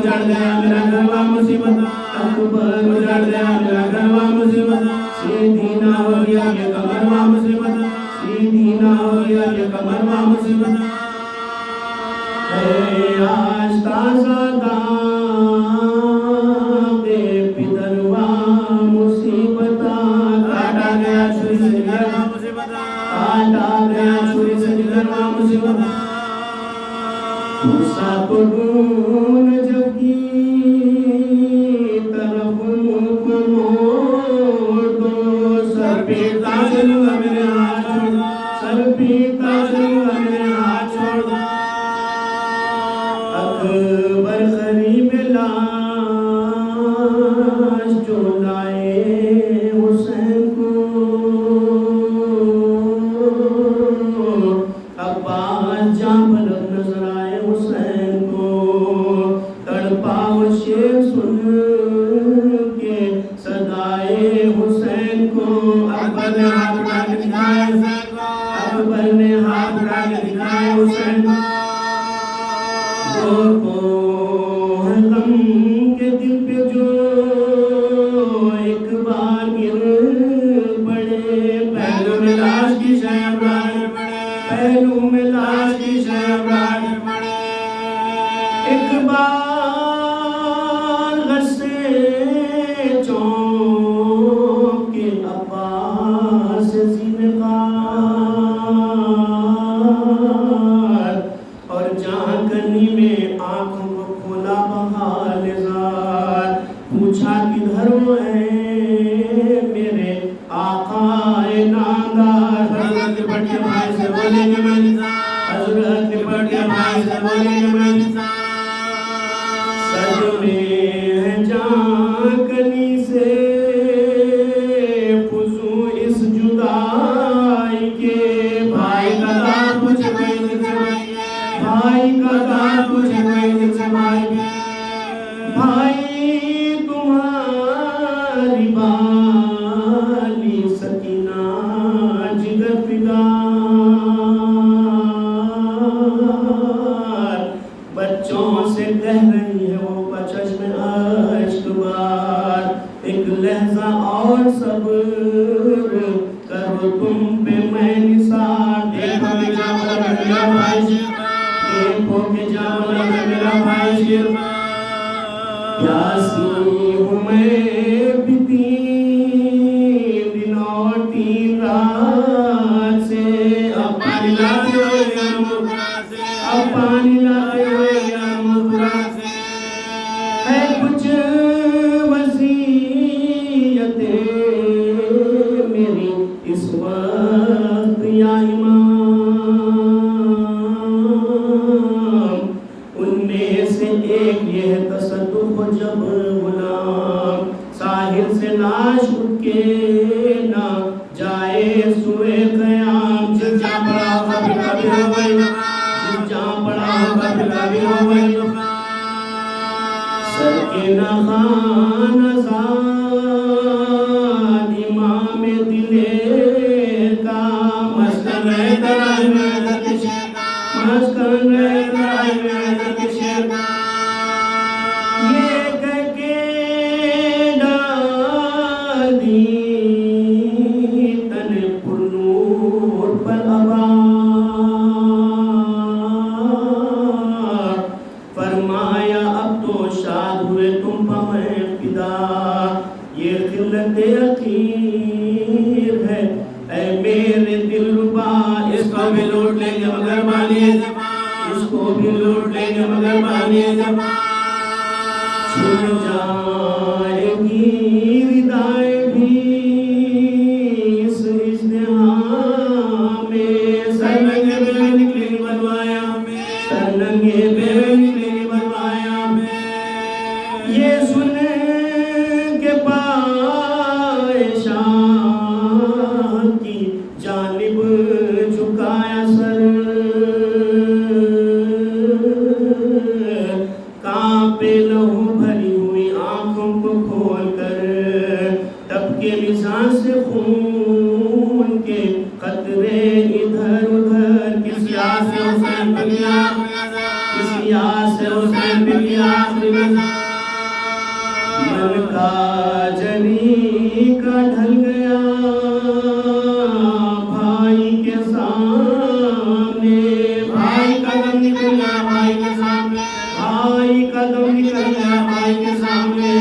چڑھ گیا میرا گھر مصیبت برخری میں لاش جو لائے حسین کو، عباس جاں پلک نظر آئے حسین کو، تڑپا وہ شیر سن کے صدائے حسین کو، اکبر نے ہاتھ اٹھا کے دکھائے حسین کو، اکبر نے ہاتھ اٹھا کے دکھائے حسین کو، غم کے دل پہ جو ایک بار گر پڑے، پہلو میں لاش کی شہبرائے پڑے، پہلو میں لاش کی شہبرائے پڑے، ایک بار غصے چونک کے عباس زینقار، اور جہاں کنی میں آنکھوں کو کھولا بحال زار، پوچھا کدھر وہ ہے میرے آقا نامدار، حضرت پڑھ کے بھائی سے بولے کہ میں نثار، حضرت پڑھ کے بھائی سے بولے کہ میں نثار، سج میں ہے جہاں کنی سے فزوں اس جدائی کے، بھائی کا دام پوچھے کوئی دل سے بھائی کے، بھائی کا دام پوچھے کوئی دل سے بھائی کے، بھائی تمہاری بالی سکینہ جگر فدار، بچوں سے کہہ رہی ہے وہ بچشم اشک بار، ایک لحظہ اور صبر کرو تم پہ میں نثار، دیکھو کہ جا بلند میرا بھائی شیرخوار، دیکھو کہ جا بلند میرا بھائی شیرخوار، پیاسی ہوں میں بھی 3 دن اور 3 رات سے، اب پانی لاتے ہوئے یا مغرا سے، اب پانی لاتے ہوئے یا مغرا سے، ہے کچھ وصیتیں میری اس وقت یا امام، ان میں سے ایک یہ ہے تصدق، جب غلام ساحل سے لاش اٹھ کے نہ جائے سوئے قیام، جس جہاں پڑا ہوگا پھر کبھی ہو گئی وفات، جس جہاں پڑا ہوگا پھر کبھی ہو گئی وفات، سر کے نخان آزاد امام دلیر کا، مسکن رہے درائی میں حضرت شیر کا، مسکن رہے درائی میں حضرت شیر کا، یہ کہہ کے ڈال دی تن پر نور پر ابار، فرمایا اب تو شاد ہوئے تم پمیں فدا، یہ خلت اخیر ہے اے میرے دل ربا، اس کو بھی لوٹ لیں گے مگر بانی زبان، اس کو بھی لوٹ لیں گے مگر بانی زبان، چھن جائے گی ردائیں بھی اس ازدحام میں، سر ننگے پہ نکلے گی بلوایا میں، سر ننگے پہ نکلے گی بلوایا میں، یہ سن کے پائے شاہ کی جانب جھکایا سر، کانپے لہو بھری ہوئی آنکھوں کو کھول کر، تب کے لسان سے خون کے قطرے ادھر ادھر، کسی آس سے حسین پہ لیا آخری نظر، کسی آس سے حسین پہ لیا آخری نظر، من کا جلی کا ڈھل گیا بھائی کے سامنے، بھائی کا دم نکل گیا بھائی کے سامنے، بھائی کا دم نکل گیا بھائی کے سامنے،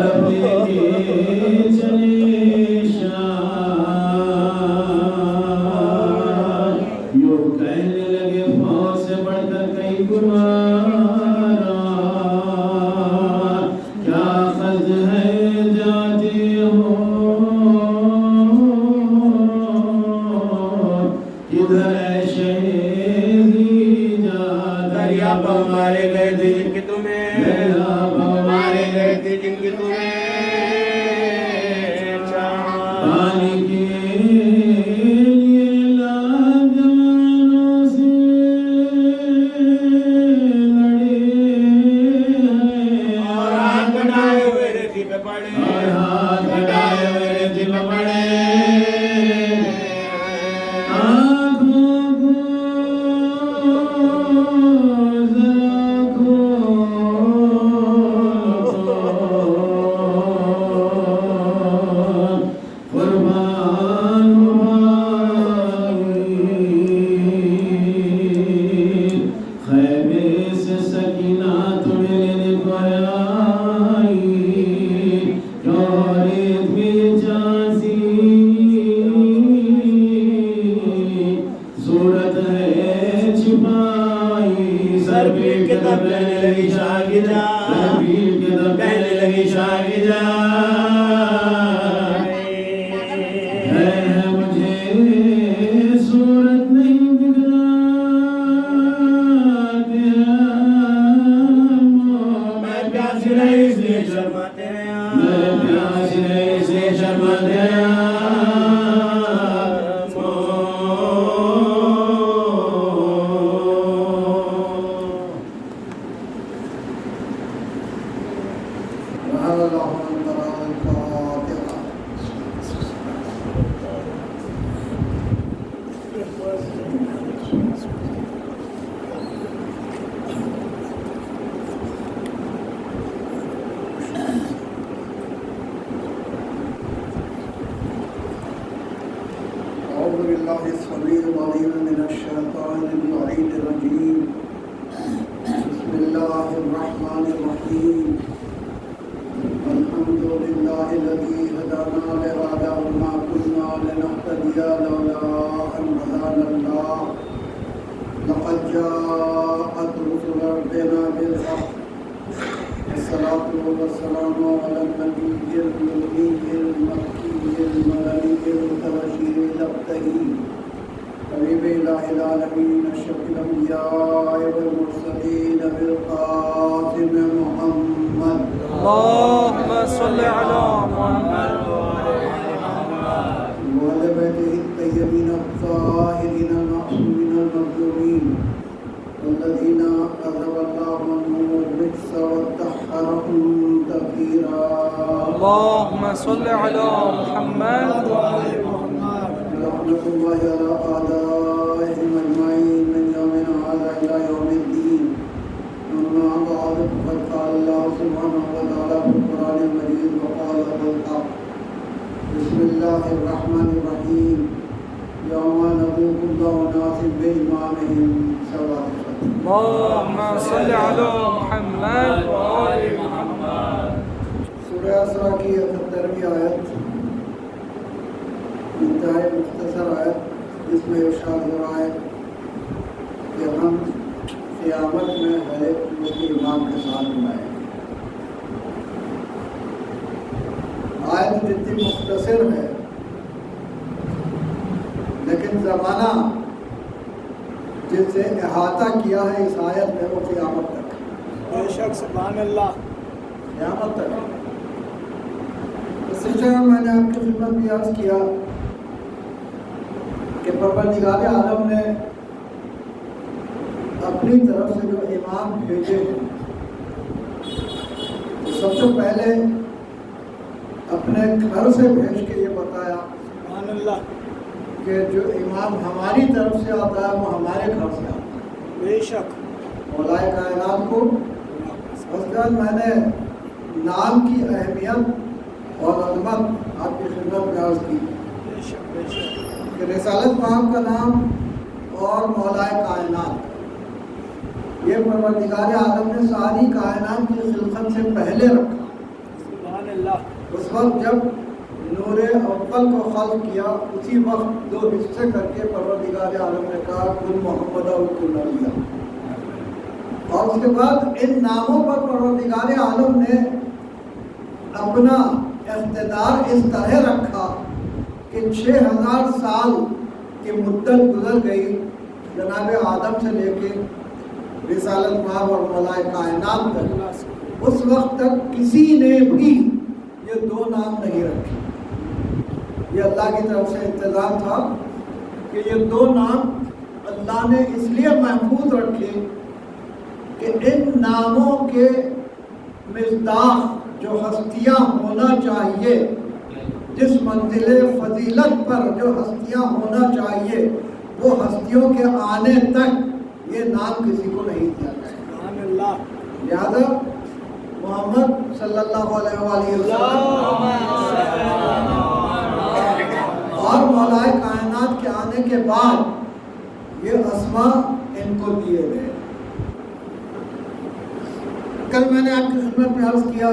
طرف لے کے چلے شاہ، یوں کہنے لگے فوج سے بڑھ کر کئی گمارا، کیا خز ہے جاتے ہو کدھر ہے شہری جا، دریا پاؤ مارے گئے تھے جن کے تمہیں، دریا پاؤ مارے گئے تھے جن کے تمہیں پانی کے لیے لاجوانوں سے لڑے ہیں، اور ہاتھ بٹائے ہوئے ریتی پہ پڑے، اور ہاتھ بٹائے ہوئے ریتی پہ پڑے، آنکھوں کو ذرا کھولو، قربان بھائی، خیمے سے سکینہ تمہیں لینے کو آئی، ریت میں جانسی صورت ہے چھپائی، سر پیٹ کے تب کہنے لگی شاہ کی جان، سر پیٹ کے تب کہنے لگی شاہ کی جان، ہے مجھے صورت نہیں دکھنا میں پیاسی نہیں اس لیے شرماتے ہیں، میں پیاسی نہیں اس لیے شرماتے ہیں، أعوذ بالله السميع العليم من الشيطان اللعين الرجيم، بسم الله الرحمن الرحيم، الحمد لله الذي هدانا لهذا وما كنا لنهتدي لولا أن هدانا الله، لقد جاءت رسل ربنا بالحق، الصلاة والسلام على النبي الأمي المكي المدني البشير الأبتهي حبيب إله العالمين أشرف الأنبياء والمرسلين بالقاسم محمد، اللهم صل على محمد وعلى بيته الطيبين الطاهرين المعصومين المظلومين والذين أذهب الله عنهم الرجس وطهرهم تطهيرا، اللهم صل على محمد رحمة الله على أعدائهم أجمعين من يومنا هذا إلى يوم الدين، أما بعد فقد قال الله سبحانه وتعالى في القرآن المجيد وقال الحق، بسم الله الرحمن الرحيم، يوم ندعو كل أناس بإمامهم سواء. اللهم صل على محمد وآل محمد. سورہ اسراء کی 78ویں آیت انتہائی مختصر آیت، جس میں ارشاد ہو رہا ہے کہ ہم قیامت میں ہر ایک امتی امام کے ساتھ بنائیں۔ آیت جتنی مختصر ہے لیکن زمانہ جس سے احاطہ کیا ہے اس آیت میں وہ قیامت تک، بے شک سبحان اللہ، قیامت تک۔ اس سلسلے میں میں نے آپ کی خدمت میں عرض کیا کہ پروردگار عالم نے اپنی طرف سے جو امام بھیجے ہیں تو سب سے پہلے اپنے گھر سے بھیج کے یہ بتایا سبحان اللہ، کہ جو امام ہماری طرف سے آتا ہے وہ ہمارے گھر سے آتا ہے، بے شک مولائے کائنات کو۔ اس کے بعد میں نے نام کی اہمیت اور عظمت آپ کی خدمت میں عرض کی بے شک بے شک، کہ رسالت پاک کا نام اور مولائے کائنات، یہ پروردگار عالم نے ساری کائنات کی خلقت سے پہلے رکھا، سبحان اللہ، اللہ اس وقت جب نور اول کو خلق کیا اسی وقت دو حصے کر کے پروردگار عالم نے کہا کن محمد اور کن علیہ، اور اس کے بعد ان ناموں پر پروردگار عالم نے اپنا اقتدار اس طرح رکھا کہ 6000 سال کی مدت گزر گئی جناب آدم سے لے کے رسالت مآب اور ملائے کائنات تک، اس وقت تک کسی نے بھی یہ دو نام نہیں رکھے۔ یہ اللہ کی طرف سے انتظام تھا کہ یہ دو نام اللہ نے اس لیے محفوظ رکھے کہ ان ناموں کے مصداق جو ہستیاں ہونا چاہیے، جس منزل فضیلت پر جو ہستیاں ہونا چاہیے، وہ ہستیوں کے آنے تک یہ نام کسی کو نہیں دیا گیا۔ سبحان اللہ۔ لہذا محمد صلی اللہ علیہ وآلہ وسلم اور مولا کائنات کے آنے کے بعد یہ اسماء ان کو دیے گئے۔ کل میں نے آپ کی خدمت میں عرض کیا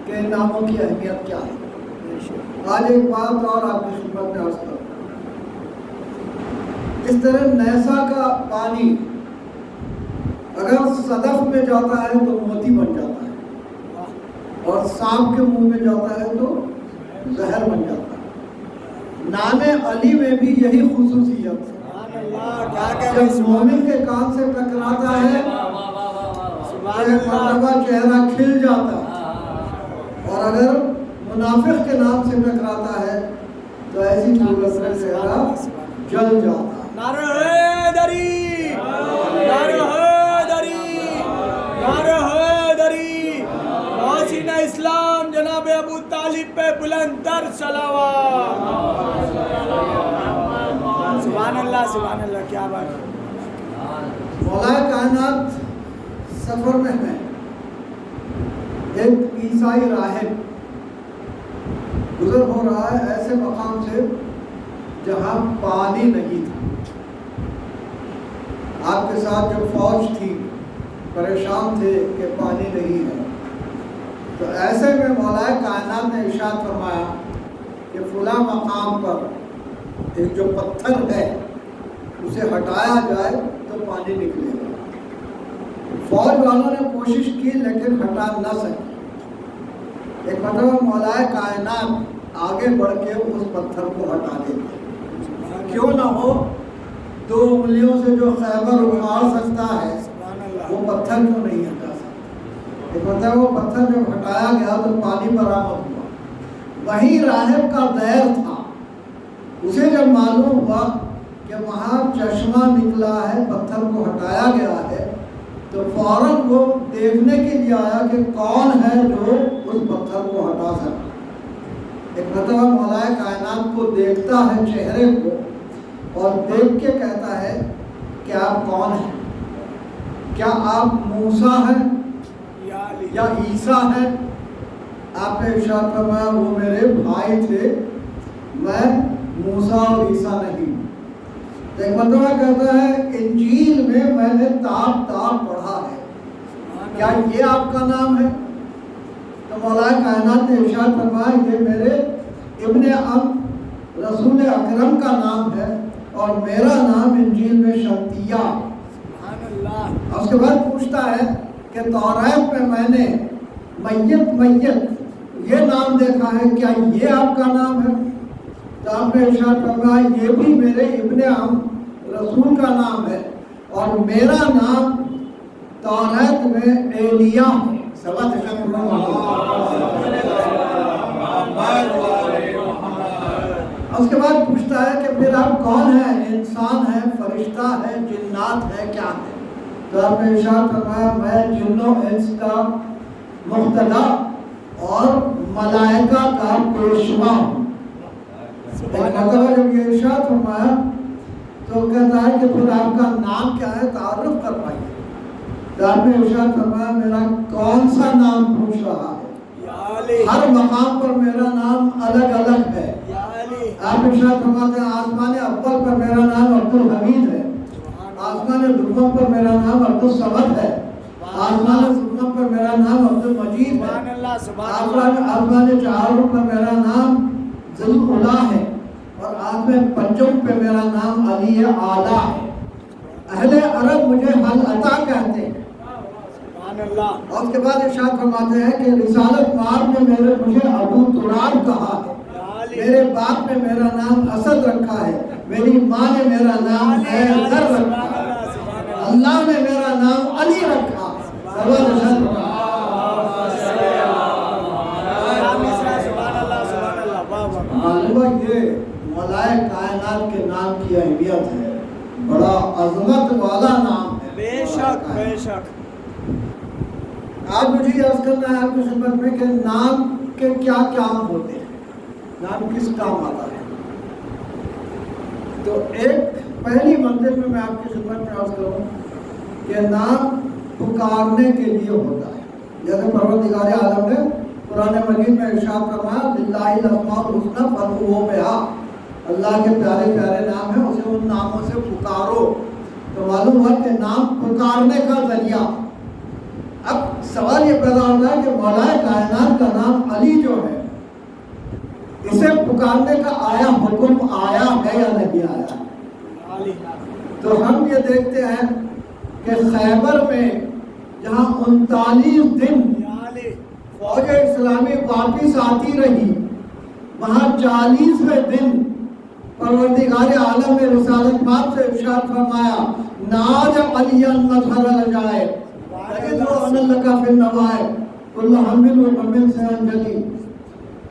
کہ ان ناموں کی اہمیت کیا ہے۔ آج ایک بات اور آپ کی خدمت میں عرض کروں۔ اس طرح نیسا کا پانی اگر صدف میں جاتا ہے تو موتی بن جاتا ہے، اور سانپ کے منہ میں جاتا ہے تو زہر بن جاتا ہے۔ نام علی میں بھی یہی خصوصیت ہے۔ سبحان اللہ۔ کیا کہہ جب مومن کے کان سے ٹکراتا ہے ایک مرتبہ چہرہ کھل جاتا ہے، اور اگر منافق کے نام سے ٹکراتا ہے تو ایسی صورت میں چہرہ جل جاتا ہے۔ نعرہ حیدری، نعرہ حیدری، نعرہ حیدری، محسن اسلام جناب ابو طالب پہ بلند تر صلوات۔ سبحان اللہ، سبحان اللہ، کیا بات ہے۔ مولا کائنات سفر میں ہے، ایک عیسائی راہب گزر ہو رہا ہے ایسے مقام سے جہاں پانی نہیں تھا۔ آپ کے ساتھ جو فوج تھی پریشان تھے کہ پانی نہیں ہے، تو ایسے میں مولا کائنات نے ارشاد فرمایا کہ فلاں مقام پر ایک جو پتھر ہے اسے ہٹایا جائے تو پانی نکلے گا۔ فوج والوں نے کوشش کی لیکن ہٹا نہ سکے۔ ایک مرتبہ مولا کائنات آگے بڑھ کے اس پتھر کو ہٹا دیتے، کیوں نہ ہو 2 انگلیوں سے جو خیبر اکھاڑ سکتا ہے وہ پتھر کیوں نہیں ہٹا سکتا۔ ایک مرتبہ وہ پتھر جب ہٹایا گیا تو پانی برآمد ہوا۔ وہی راہب کا دیر تھا، اسے جب معلوم ہوا کہ وہاں چشمہ نکلا ہے، پتھر کو ہٹایا گیا ہے، تو فوراً وہ دیکھنے کے لیے آیا کہ کون ہے جو اس پتھر کو ہٹا سکتا۔ ایک مرتبہ مولا کائنات کو دیکھتا ہے چہرے کو، اور دیکھ کے کہتا ہے کہ آپ کون ہیں؟ کیا آپ موسیٰ ہیں یا عیسیٰ ہیں؟ آپ نے ارشاد فرمایا وہ میرے بھائی تھے، میں موسیٰ اور عیسیٰ نہیں۔ تو ایک مرتبہ کہتا ہے انجیل میں نے تاب تاب پڑھا ہے، کیا یہ آپ کا نام ہے؟ تو مولا کائنات نے ارشاد فرمایا یہ میرے ابن ام رسول اکرم کا نام ہے، اور میرا نام انجیل میں شمتیہ۔ اس کے بعد پوچھتا ہے کہ توریت میں نے میت یہ نام دیکھا ہے، کیا یہ آپ کا نام ہے؟ تو آپ نے ارشاد فرمایا یہ بھی میرے ابن ام رسول کا نام ہے، اور میرا نام توریت میں ایلیا ہے۔ اس کے بعد پوچھتا ہے کہ پھر آپ کون ہیں؟ انسان ہے، فرشتہ ہے، جنات ہے، کیا ہے؟ تو آپ نے ارشاد فرمایا میں جنوں انس کا مقتدا اور ملائکہ کا پیشوا ہوں۔ جب یہ ارشاد فرمایا تو کہتا ہے کہ پھر آپ کا نام کیا ہے، تعارف کروائیے۔ تو آپ نے ارشاد فرمایا میرا کون سا نام پوچھ رہا ہے، ہر مقام پر میرا نام الگ الگ ہے۔ آپ ارشاد فرماتے ہیں آسمان اول پر میرا نام عبد الحمید ہے، آسمان دوم پر میرا نام عبد الصمد ہے، آسمان سپرم پر میرا نام عبد المجید ہے، سبحان اللہ سبحان اللہ آسمان چہاروں پر میرا نام ذل العلا ہے، اور آسمان پنجم پہ میرا نام علی اعلیٰ ہے۔ اہل عرب مجھے حل عطا کہتے ہیں، سبحان اللہ اور اس کے بعد ارشاد فرماتے ہیں کہ رسالت مآب نے مجھے ابو تراب کہا ہے، میرے باپ نے میرا نام اسد رکھا ہے، میری ماں نے میرا نام حیدر رکھا ہے، اللہ نے میرا نام علی رکھا ہے۔ سبحان اللہ سبحان اللہ واہ واہ معلومہ یہ مولائے کائنات کے نام کی اہمیت ہے، بڑا عظمت والا نام ہے۔ بے شک بے شک آج مجھے یہ عرض کرنا ہے آپ کی خدمت میں کہ نام کے کیا کام ہوتے ہیں، نام کس کام آتا ہے۔ تو ایک پہلی منزل میں آپ کی خدمت میں عرض کروں کہ نام پکارنے کے لیے ہوتا ہے، جیسے پروردگار عالم نے قرآن مجید میں ارشاد فرمایا للہ الاسماء الحسنی فادعوہ بہا، اللہ کے پیارے پیارے نام ہیں، اسے ان ناموں سے پکارو۔ تو معلوم ہوا کہ نام پکارنے کا ذریعہ۔ اب سوال یہ پیدا ہوتا ہے کہ مولا کائنات کا نام علی جو ہے، اسے پکارنے کا آیا حکم آیا ہے یا نہیں آیا؟ علی تو ہم یہ دیکھتے ہیں کہ خیبر میں جہاں 39 دن علی فوج اسلامی واپس آتی رہی، وہاں 40ویں دن پروردگار عالم نے رسالت مآب سے ارشاد فرمایا ناج علی مظہر الجائے تجدون لکا فی النوائے کل حمل و ممن سے انجلی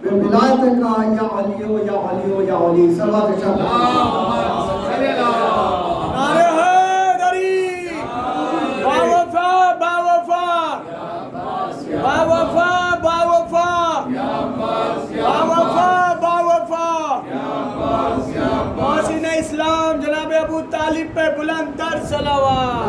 بے ولایت کا یا علی یا علی یا علی صلوات شاہ نعرہ حیدری باوفا باوفا باوفا باوفا باوفا باوفا محسن اسلام جناب ابو طالب پہ بلند تر صلوات۔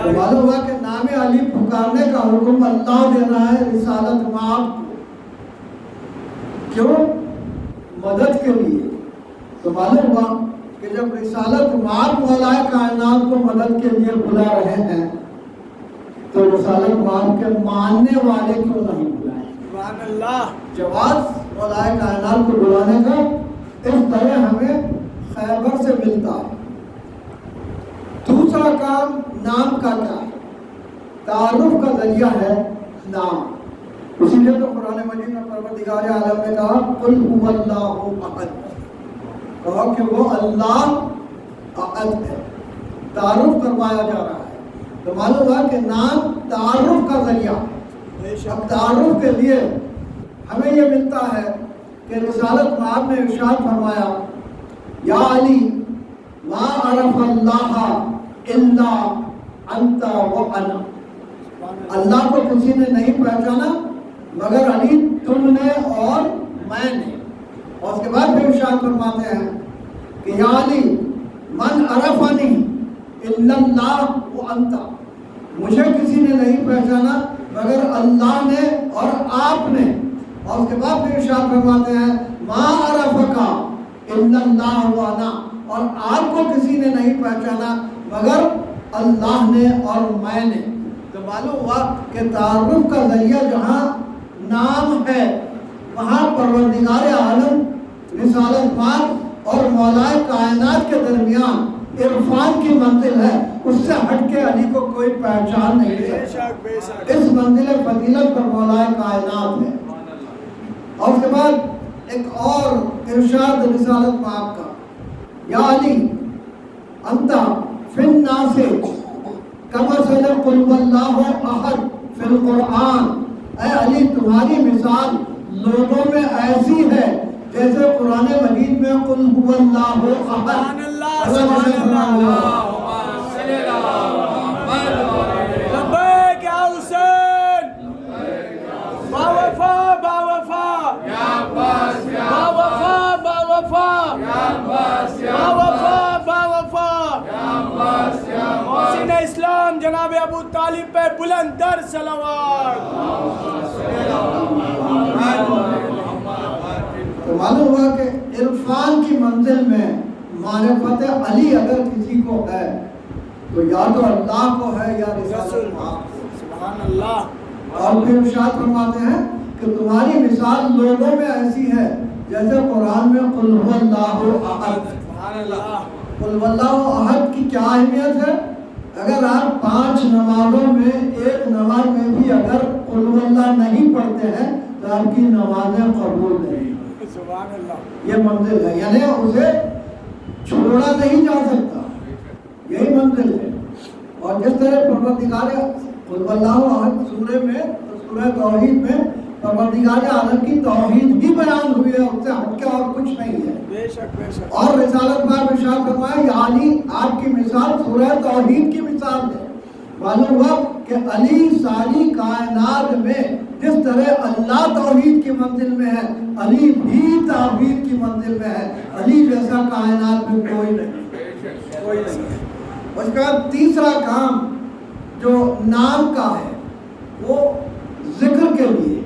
تو معلوم ہوا کہ نام علی پکارنے کا حکم اللہ دے رہا ہے رسالت مآب کو، کیوں؟ مدد کے لیے۔ تو معلوم ہوا کہ جب رسالت مآب مولا کائنات کو مدد کے لیے بلا رہے ہیں تو رسالت مآب کے ماننے والے کیوں نہیں بلائیں؟ سبحان اللہ جواز مولا کائنات کو بلانے کا اس طرح ہمیں خیبر سے ملتا ہے۔ دوسرا کام نام کا کیا ہے؟ تعارف کا ذریعہ ہے نام۔ اسی لیے تو قرآن مجید میں پروردگار عالم نے کہا قل هو اللہ احد، کہا کہ وہ اللہ احد ہے، تعارف کروایا جا رہا ہے۔ تو معلوم ہوا کہ نام تعارف کا ذریعہ ہے۔ اب تعارف کے لیے ہمیں یہ ملتا ہے کہ رسالت مآب نے ارشاد فرمایا یا علی ما عرف اللہ الا انت و انا، اللہ کو کسی نے نہیں پہچانا مگر علی تم نے اور میں نے۔ اور اس کے بعد پھر ارشاد فرماتے ہیں کہ یا علی من عرفنی الا اللہ و انت، مجھے کسی نے نہیں پہچانا مگر اللہ نے اور آپ نے۔ اور اس کے بعد پھر ارشاد فرماتے ہیں ما عرفک الا اللہ و انا، اور آپ کو کسی نے نہیں پہچانا مگر اللہ نے اور میں نے۔ تو معلوم ہوا کہ تعارف کا ذریعہ جہاں نام ہے وہاں پروردگار عالم رسالت مآب اور مولا کائنات کے درمیان عرفان کی منزل ہے، اس سے ہٹ کے علی کو کوئی پہچان نہیں بے سکتا۔ شک بے شک اس منزل فضیلت پر مولا کائنات ہے۔ اور اس کے بعد ایک اور ارشاد رسالت مآب کا یا علی انت فی الناس کمثل قل واللہ احد فی القرآن، اے علی تمہاری مثال لوگوں میں ایسی ہے جیسے قرآن مجید میں قل هو اللہ احد۔ سبحان اللہ سبحان اللہ لبیک یا حسین باوفا باوفا باوفا باوفا باوفا باوفا محسن اسلام جناب ابو طالب پہ بلند در صلوات۔ تو معلوم ہوا کہ عرفان کی منزل میں معرفت علی اگر کسی کو ہے تو یا تو اللہ کو ہے یا رسالت مآب کو۔ سبحان اللہ۔ اور پھر ارشاد فرماتے ہیں کہ تمہاری مثال لوگوں میں ایسی ہے جیسے قرآن میں قل هو اللہ احد۔ سبحان اللہ۔ قل هو اللہ احد کی کیا اہمیت ہے؟ اگر آپ 5 نمازوں میں ایک نماز میں بھی اگر قل هو اللہ نہیں پڑھتے ہیں تو آپ کی نمازیں قبول نہیں۔ سبحان اللہ۔ یہ منزل ہے، یعنی اسے چھوڑا نہیں جا سکتا، یہی منزل ہے۔ اور جس طرح پروردگار قل هو اللہ احد سورہ میں، سورہ توحید میں پروردگار عالم کی توحید بھی بیان ہوئی ہے، اس سے ہٹ کے اور کچھ نہیں ہے۔ بے شک بے شک۔ اور رسالت میں ارشاد فرمایا یا علی آپ کی مثال سورہ توحید کی مثال ہے۔ معلوم ہوا کہ علی ساری کائنات میں جس طرح اللہ توحید کی منزل میں ہے، علی بھی توحید کی منزل میں ہے۔ علی جیسا کائنات میں کوئی نہیں، کوئی نہیں۔ اس کے بعد تیسرا کام جو نام کا ہے وہ ذکر کے لیے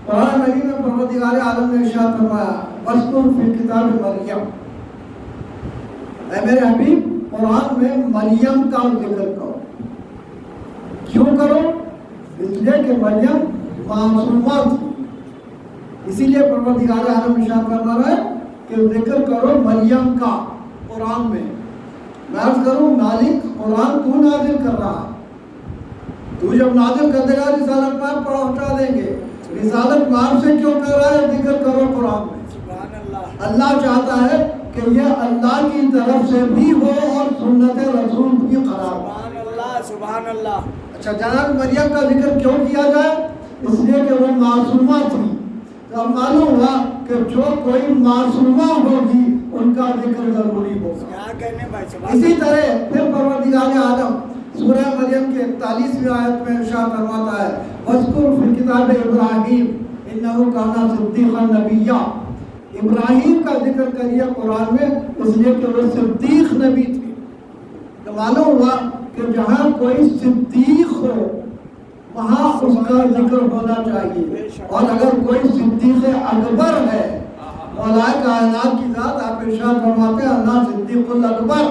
قرآن مجید میں پروردگار عالم نے ارشاد فرمایا وَاذْكُرْ فِي الْكِتَابِ مَرْيَم، اے میرے حبیب قرآن میں مریم کا ذکر کرو۔ کیوں کرو؟ اس لیے کہ مریم معصومہ تھی، اسی لیے پروردگار عالم ارشاد فرما رہا ہے کہ ذکر کرو مریم کا قرآن میں۔ میں عرض کروں مالک قرآن تو نازل کر رہا ہے، تو جب نازل کر دے گا رسالت پاک پہنچا دیں گے۔ رسالت پاک سے کیوں کر رہا ہے ذکر کرو قرآن میں؟ سبحان اللہ۔ اللہ چاہتا ہے کہ یہ اللہ کی طرف سے بھی ہو اور سنت رسول بھی قرار ہو۔ سبحان اللہ سبحان اللہ۔ اچھا جناب مریم کا ذکر کیوں کیا جائے؟ اس لیے کہ وہ معصومہ تھی، تو اب معلوم ہوا کہ جو کوئی معصومہ ہوگی ان کا ذکر ضروری ہوگا۔ کیا کہنے بھائی، سبحان اسی طرح پھر پروردگار عالم سورہ مریم کے 41ویں آیت میں ارشاد فرماتا ہے وَاذْكُرْ فِي الْكِتَابِ إِبْرَاهِيمَ إِنَّهُ كَانَ صِدِّيقًا نَبِيًّا۔ ابراہیم کا ذکر کریے قرآن میں اس لیے کہ وہ صدیق نبی تھے۔ تو معلوم ہوا کہ جہاں کوئی صدیق ہو وہاں اس کا ذکر ہونا چاہیے، اور اگر کوئی صدیق اکبر ہے مولا کائنات کی ذات، آپ ارشاد فرماتے ہیں اللہ صدیق الاکبر،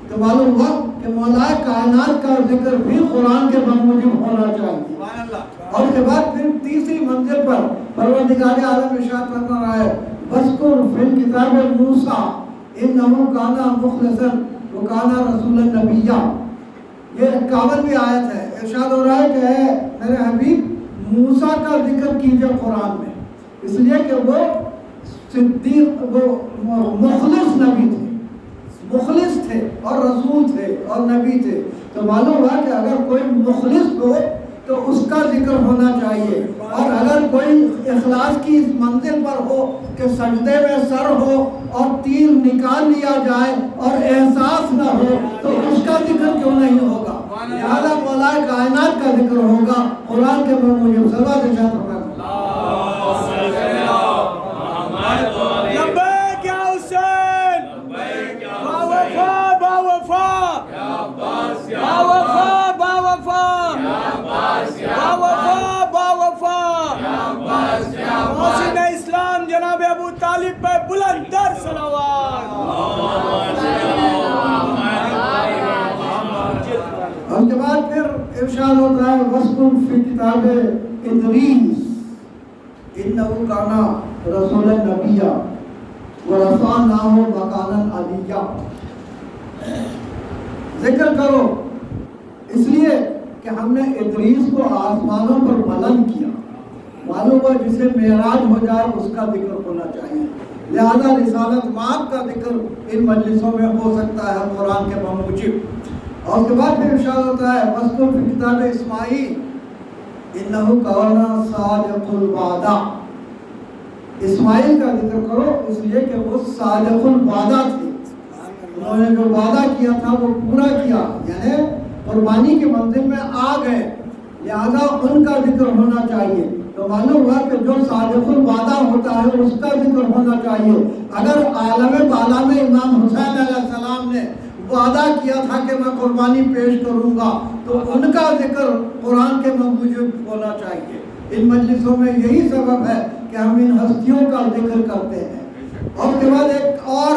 تو معلوم ہوا کہ مولا کائنات کا ذکر بھی قرآن کے بموجب ہونا چاہیے۔ اور اس کے بعد پھر تیسری منزل پر پروردگار عالم ارشاد فرما رہا ہے وَاذْكُرْ فِي الْكِتَابِ مُوسَىٰ إِنَّهُ كَانَ مُخْلَصًا وَكَانَ رَسُولًا نَبِيًّا۔ یہ 51ویں آیت ہے، ارشاد ہو رہا ہے کہ اے میرے حبیب موسیٰ کا ذکر کیجئے قرآن میں، اس لیے کہ وہ صدیق، وہ مخلص نبی تھے، مخلص تھے اور رسول تھے اور نبی تھے۔ تو معلوم ہوا کہ اگر کوئی مخلص ہو تو اس کا ذکر ہونا چاہیے، اور اگر کوئی اخلاص کی اس منزل پر ہو کہ سجدے میں سر ہو اور تیر نکال لیا جائے اور احساس نہ ہو تو اس کا ذکر کیوں نہیں ہوگا؟ لہذا مولا کائنات کا ذکر ہوگا قرآن کے بموجب۔ صلوات ارشاد فرمائیں لبیک یا حسین، باوفا باوفا، باوفا باوفا، باوفا باوفا، محسن اسلام جناب ابو طالب پہ بلند تر صلوات۔ اس کے بعد پھر ارشاد ہوتا ہے وَاذْكُرْ فِي الْكِتَابِ إِدْرِيسَ إِنَّهُ كَانَ رَسُولًا نَبِيًّا وَرَفَعْنَاهُ مَكَانًا عَلِيًّا۔ ذکر کرو اس لیے کہ ہم نے ادریس کو آسمانوں پر بلند کیا۔ معلوم ہوا جسے معراج ہو جائے اس کا ذکر ہونا چاہیے، لہذا رسالت مآب کا ذکر ان مجلسوں میں ہو سکتا ہے قرآن کے بموجب۔ اور اس کے بعد پھر ارشاد ہوتا ہے وَاذْكُرْ فِي الْكِتَابِ إِسْمَاعِیلَ إِنَّهُ كَانَ صَادِقَ الْوَعْدِ۔ اسماعیل کا ذکر کرو اس لیے کہ وہ صادق الوعدہ تھے، انہوں نے جو وعدہ کیا تھا وہ پورا کیا، یعنی قربانی کی منزل میں آ گئے، لہذا ان کا ذکر ہونا چاہیے۔ تو معلوم ہوا کہ جو صادق الوعدہ ہوتا ہے اس کا ذکر ہونا چاہیے۔ اگر عالم بالا میں امام حسین علیہ السلام نے وعدہ کیا تھا کہ میں قربانی پیش کروں گا تو ان کا ذکر قرآن کے موجب ہونا چاہیے۔ ان مجلسوں میں یہی سبب ہے کہ ہم ان ہستیوں کا ذکر کرتے ہیں۔ اور اس کے بعد ایک اور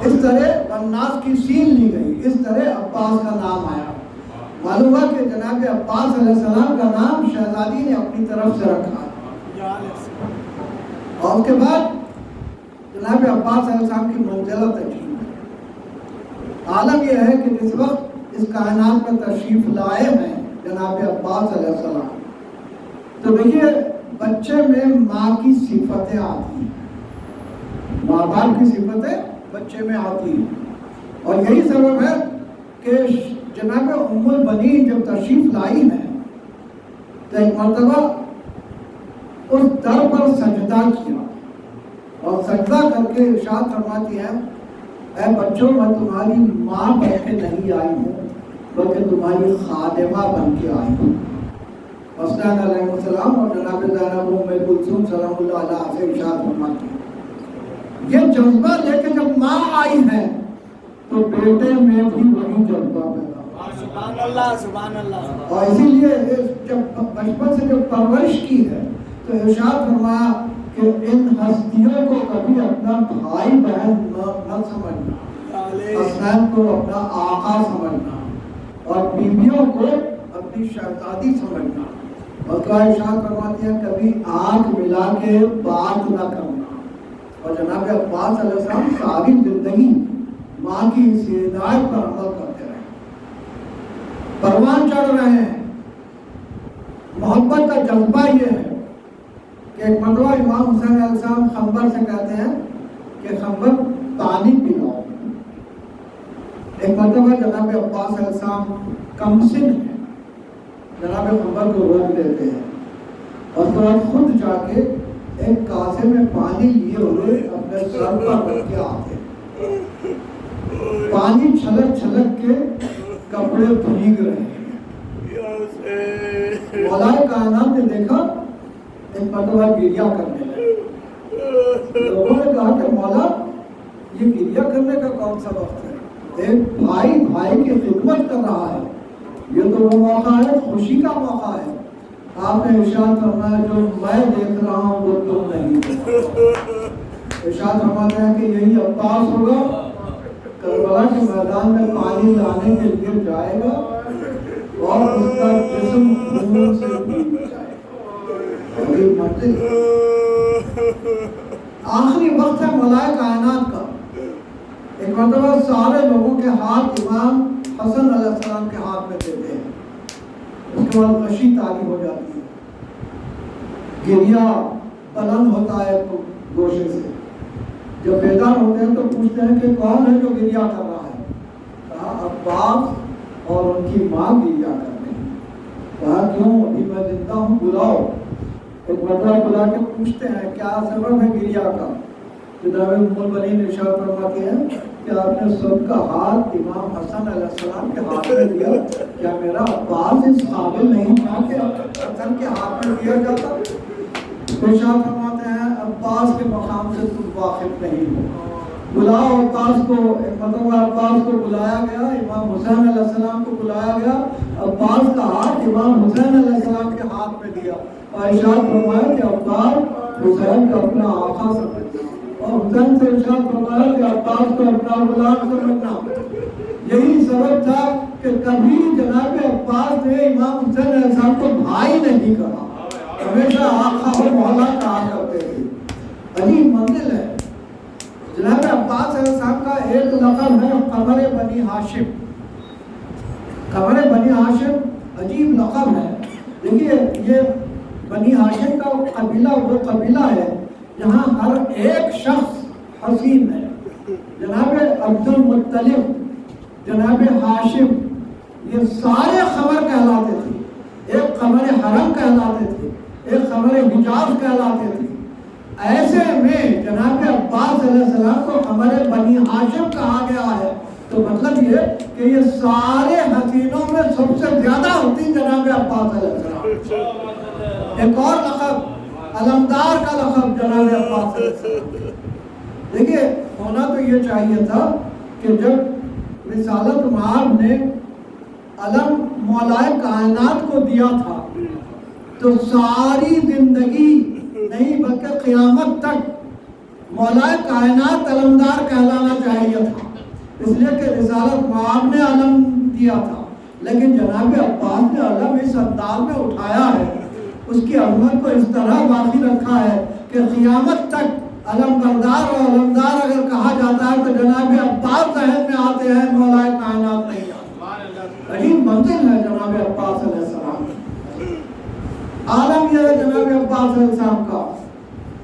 اس طرح والناس کی سین لی گئی، اس طرح عباس کا نام آیا۔ معلوم ہوا کہ جناب عباس علیہ السلام کا نام شہزادی نے اپنی طرف سے رکھا، اور اس کے بعد جناب عباس علیہ السلام کی منزلت عجیب ہے۔ عالم یہ ہے کہ جس وقت اس کائنات میں تشریف لائے ہیں جناب عباس علیہ السلام، تو دیکھیے بچے میں ماں کی صفتیں آتی ہیں، ماں باپ کی صفتیں بچے میں آتی ہیں، اور یہی سبب ہے کہ جناب ام البنین جب تشریف لائی ہیں تو ایک مرتبہ اس در پر سجدہ کیا، اور سجدہ کر کے ارشاد فرماتی ہے، اے بچوں میں تمہاری ماں بن کے نہیں آئی ہوں بلکہ تمہاری خادمہ بن کے آئی ہوں۔ حسین علیہ السلام اور جناب زینب ام کلثوم سلام اللہ علیہ سے ارشاد فرماتی ہے، یہ جذبہ لے کے جب ماں آئی ہے تو بیٹے میں بھی وہی جذبہ پیدا ہوا۔ سبحان اللہ سبحان اللہ۔ اور اسی لیے جب بچپن سے جب پرورش کی ہے تو ارشاد فرمایا کہ ان ہستیوں کو کبھی اپنا بھائی بہن نہ سمجھنا، حسین کو اپنا آقا سمجھنا، اور بیویوں کو اپنی شہزادی سمجھنا، اور کیا ارشاد فرماتی ہیں کبھی آنکھ ملا کے بات نہ کرنا۔ اور جناب عباس علیہ السلام ساری زندگی ماں کی اس ہدایت پر عمل کرتے رہے، پروان چڑھ رہے ہیں۔ محبت کا جذبہ یہ ہے کہ ایک مرتبہ امام حسین علیہ السلام خنبر سے کہتے ہیں کہ خنبر پانی پلاؤ۔ ایک مرتبہ جناب عباس علیہ السلام کمسن ہیں، جناب خنبر کو روک دیتے ہیں، اور اس کے بعد خود جا کے ایک کاسے میں پانی لیے ہوئے اپنے سر پر رکھ کے آتے، پانی چھلک چھلک کے کپڑے بھیگ رہے ہیں۔ مولا کائنات نے دیکھا، ایک مرتبہ گریہ کرنے لگے۔ لوگوں نے کہا کہ مولا یہ گریہ کرنے کا کون سا وقت ہے؟ ایک بھائی بھائی کی خدمت کر رہا ہے، یہ تو وہ موقع ہے، خوشی کا موقع ہے۔ آپ نے ارشاد فرمایا جو میں دیکھ رہا ہوں وہ تم نہیں دیکھ۔ ارشاد فرماتے ہیں کہ یہی عباس ہوگا، کربلا کے میدان میں پانی لانے کے لیے جائے گا اور اس کا جسم خون سے بھیگ جائے گا۔ آخری وقت ہے ملائے کائنات کا۔ ایک مرتبہ سارے لوگوں کے ہاتھ امام حسن علیہ السلام کے ہاتھ میں دیتے ہیں، اس کے بعد غشی طاری ہو جاتی ہے، گریہ بلند ہوتا ہے گوشے سے۔ جب بیدار ہوتے ہیں تو پوچھتے ہیں کہ کون ہے جو گریہ کر رہا ہے؟ کہا عباس اور ان کی ماں گریہ کر رہے ہیں۔ کہا کیوں؟ ابھی میں زندہ ہوں، بلاؤ۔ ایک مرتبہ بلا کے پوچھتے ہیں کیا سبب ہے گریہ کا؟ جناب ام البنین ارشاد فرماتی ہیں کہ آپ نے سب کا ہاتھ امام حسن علیہ السلام کے ہاتھ میں دیا، کیا میرا عباس اس قابل نہیں تھا کہ حسن کے ہاتھ میں دیا جاتا؟ ارشاد فرماتے ہیں عباس کے مقام سے تم واقف نہیں ہو، بلاؤ عباس کو۔ ایک مرتبہ عباس کو بلایا گیا، امام حسین علیہ السلام کو بلایا گیا، عباس کا ہاتھ امام حسین علیہ السلام کے ہاتھ میں دیا، اور ارشاد فرمایا کہ عباس حسین کا اپنا آقا سمجھنا، اور حسین سے ارشاد فرمایا کہ عباس کو اپنا غلام سمجھنا۔ یہی سبب تھا کہ کبھی جناب عباس نے امام حسین علیہ السلام کو بھائی نہیں کہا، ہمیشہ آقا و مولا کہا کرتے تھے۔ عجیب منزل ہے۔ جناب عباس علیہ السلام کا ایک لقب ہے قمر بنی ہاشم۔ قمر بنی ہاشم عجیب لقب ہے۔ دیکھیے یہ بنی ہاشم کا قبیلہ وہ قبیلہ ہے جہاں ہر ایک شخص حسین ہے۔ جناب عبد المطلب، جناب ہاشم، یہ سارے قمر کہلاتے تھے، ایک قمر حرم کہلاتے تھے، ایک قمر حجاز کہلاتے تھے۔ ایسے میں جناب عباس علیہ السلام کو قمر بنی ہاشم کہا گیا ہے، تو مطلب یہ کہ یہ سارے حسینوں میں سب سے زیادہ ہوتی جناب عباس علیہ السلام۔ ایک اور لقب علمدار کا لقب جناب عباس علیہ السلام۔ دیکھیے ہونا تو یہ چاہیے تھا کہ جب رسالت مآب نے علم مولائے کائنات کو دیا تھا تو ساری زندگی نہیں بلکہ قیامت تک مولا کائنات علمدار کہلانا چاہیے تھا، اس لیے کہ رسالت مآب نے علم دیا تھا، لیکن جناب عباس نے علم اس انداز میں اٹھایا ہے، اس کی عظمت کو اس طرح باقی رکھا ہے کہ قیامت تک علم بردار اور علمدار اگر کہا جاتا ہے تو جناب عباس ذہن میں آتے ہیں، مولا کائنات نہیں آتے۔ عجیب منزل ہے جناب عباس علیہ السلام۔ عالم یہ ہے جناب عباس علیہ السلام کا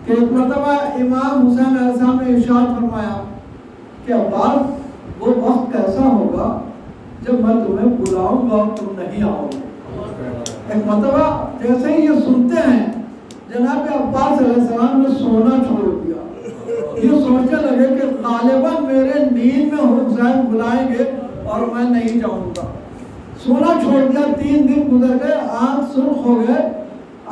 کہ ایک مرتبہ امام حسین علیہ السلام نے ارشاد فرمایا کہ عباس وہ وقت کیسا ہوگا جب میں تمہیں بلاؤں گا اور تم نہیں آؤ گے۔ ایک مرتبہ جیسے ہی یہ سنتے ہیں جناب عباس علیہ السلام نے سونا چھوڑ دیا، یہ سوچنے لگے کہ غالباً میرے نیند میں حسین بلائیں گے اور میں نہیں جاؤں گا۔ سونا چھوڑ دیا، 3 دن گزر گئے، آنکھ سرخ ہو گئے،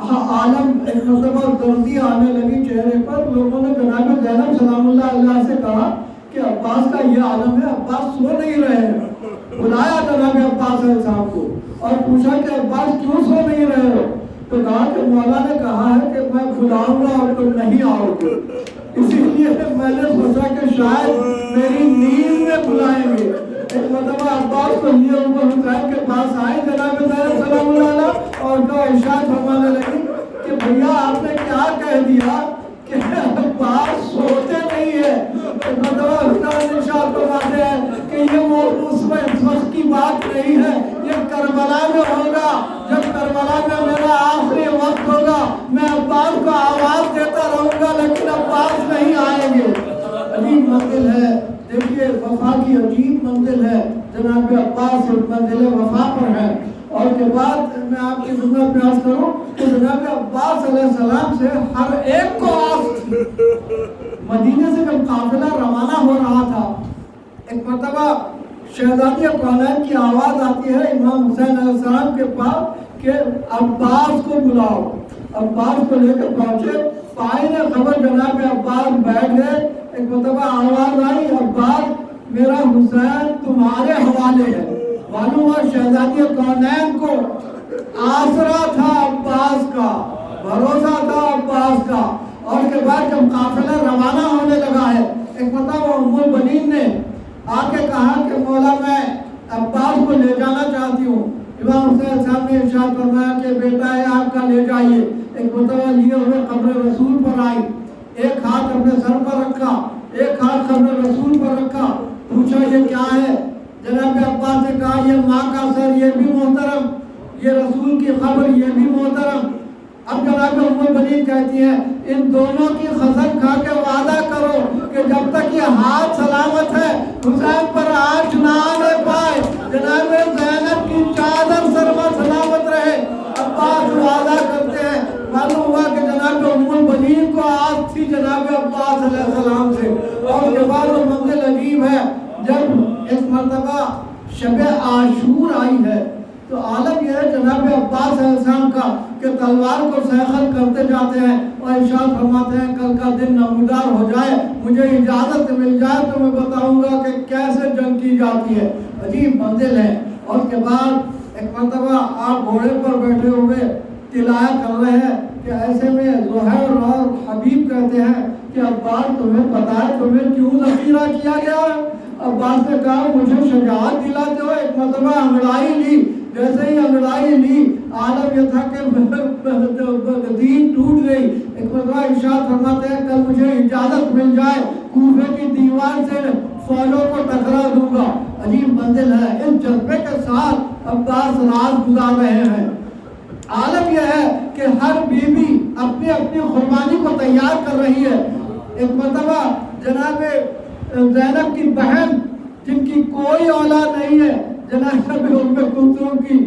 عالم ایک مرتبہ دردی آنے لگی چہرے پر۔ لوگوں نے جناب زینب سلام اللہ علیہ سے کہا کہ عباس کا یہ عالم ہے، عباس سو نہیں رہے ہیں۔ بلایا جناب عباس علیہ السلام کو اور پوچھا کہ عباس کیوں سو نہیں رہے ہو؟ تو کہا کہ مولا نے کہا ہے کہ میں بلاؤں گا اور تم نہیں آؤ گے، اسی لیے میں نے سوچا کہ شاید میری نیند میں بلائیں گے۔ ایک مرتبہ عباس کو لیے اوپر حسین کے پاس آئے جناب زینب سلام اللہ علیہ اور جو ارشاد فرمانے لگی کہ بھیا آپ نے کیا کہہ دیا کہ عباس سوتے نہیں ہے۔ ایک مرتبہ حسین ارشاد فرماتے ہیں کہ یہ وہ اس وقت کی بات نہیں ہے، یہ کربلا میں ہوگا، جب کربلا میں میرا آخری وقت ہوگا میں عباس کو آواز دیتا رہوں گا لیکن عباس نہیں آئیں گے۔ عجیب منزل ہے، دیکھیے وفا کی عجیب منزل ہے، جناب عباس منزل وفا پر ہے۔ اور کے بعد میں آپ کی خدمت میں عرض کروں کہ جناب عباس علیہ السلام سے ہر ایک کو آس تھی۔ مدینے سے جب قافلہ روانہ ہو رہا تھا، ایک مرتبہ شہزادی کونین کی آواز آتی ہے امام حسین علیہ السلام کے پاس کہ عباس کو بلاؤ۔ عباس کو لے کر پہنچے، پائی نے خبر جناب عباس بیٹھ گئے۔ ایک مرتبہ آواز آئی عباس میرا حسین تمہارے حوالے ہے۔ معلوم ہوا شہزادی کونین کو آسرا تھا عباس کا، بھروسہ تھا عباس کا۔ اور کے بعد جب قافلہ روانہ ہونے لگا ہے، ایک مرتبہ ام البنین نے آ کے کہا کہ مولا میں عباس کو لے جانا چاہتی ہوں۔ امام حسین صاحب نے ارشاد فرمایا کہ بیٹا ہے آپ کا لے جائیے۔ ایک مرتبہ لیے ہوئے قبر رسول پر آئی، ایک ہاتھ اپنے سر پر رکھا، ایک ہاتھ قبر رسول پر رکھا، پوچھا یہ کیا ہے؟ جناب عباس نے کہا یہ ماں کا سر، یہ بھی محترم، یہ رسول کی قبر، یہ بھی محترم۔ اب جناب ام البنین کہتی ہیں ان دونوں کی قسم کھا کے وعدہ کرو کہ جب تک یہ ہاتھ سلامت ہے حسین پر آنچ نہ آنے پائے، جناب زینب کی چادر سر پر سلامت رہے۔ عباس وعدہ کرتے ہیں۔ معلوم ہوا کہ جناب ام البنین کو آس تھی جناب عباس علیہ السلام سے۔ اور اس کے بعد وہ منزل عجیب ہے، جب ایک مرتبہ شب عاشور آئی ہے تو عالم یہ ہے جناب عباس علیہ السلام کا کہ تلوار کو سیخل کرتے جاتے ہیں اور ارشاد فرماتے ہیں کل کا دن نمودار ہو جائے، مجھے اجازت مل جائے تو میں بتاؤں گا کہ کیسے جنگ کی جاتی ہے۔ عجیب منزل ہے۔ اور اس کے بعد ایک مرتبہ آپ گھوڑے پر بیٹھے ہوئے تلایا کر رہے ہیں کہ ایسے میں زہیر اور حبیب کہتے ہیں کہ عباس تمہیں پتا ہے تمہیں کیوں ذخیرہ کیا گیا ہے؟ عباس نے کہا مجھے شجاعت دلاتے ہو۔ ایک مرتبہ انگڑائی لی، جیسے ہی انگڑائی لی عالم یہ تھا کہ دین ٹوٹ گئی۔ ایک مرتبہ ارشاد فرماتے ہیں کل مجھے اجازت مل جائے کوفے کی دیوار سے فولوں کو ٹکرا دوں گا۔ عجیب منزل ہے۔ اس جذبے کے ساتھ عباس رات گزار رہے ہیں۔ عالم یہ ہے کہ ہر بیوی اپنی اپنی قربانی کو تیار کر رہی ہے۔ ایک مرتبہ جناب زینب کی بہن جن کی کوئی اولاد نہیں ہے، جناب ام کلثوم کی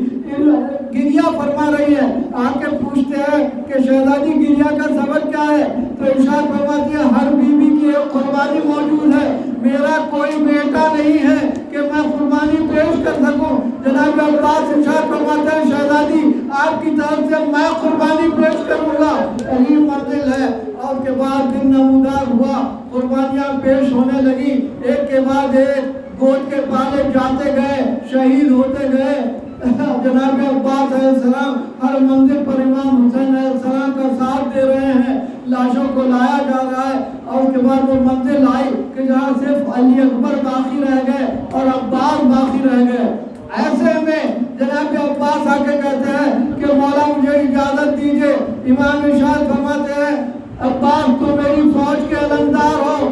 گریہ فرما رہی ہے، آ کے پوچھتے ہیں کہ شہزادی گریہ کا سبب کیا ہے؟ تو ارشاد فرماتی ہے ہر بیوی کی ایک قربانی موجود ہے، میرا کوئی بیٹا نہیں ہے کہ میں قربانی پیش کر سکوں۔ جناب عباس ارشاد فرماتے ہیں شہزادی آپ کی طرف سے میں قربانی پیش کروں گا۔ یہی منزل ہے۔ اور کے بعد دن نمودار ہوا، قربانیاں پیش ہونے لگی، ایک کے بعد ایک گود کے پالے جاتے گئے، شہید ہوتے گئے۔ جناب عباس علیہ السلام ہر منزل پر امام حسین علیہ السلام کا ساتھ دے رہے ہیں، لاشوں کو لایا جا رہا ہے، اور اس کے بعد وہ منزل آئی کہ جہاں صرف علی اکبر باقی رہ گئے اور عباس باقی رہ گئے۔ ایسے میں جناب عباس آ کے کہتے ہیں کہ مولا مجھے اجازت دیجئے۔ امام ارشاد فرماتے ہیں عباس تو میری فوج کے علمدار ہو،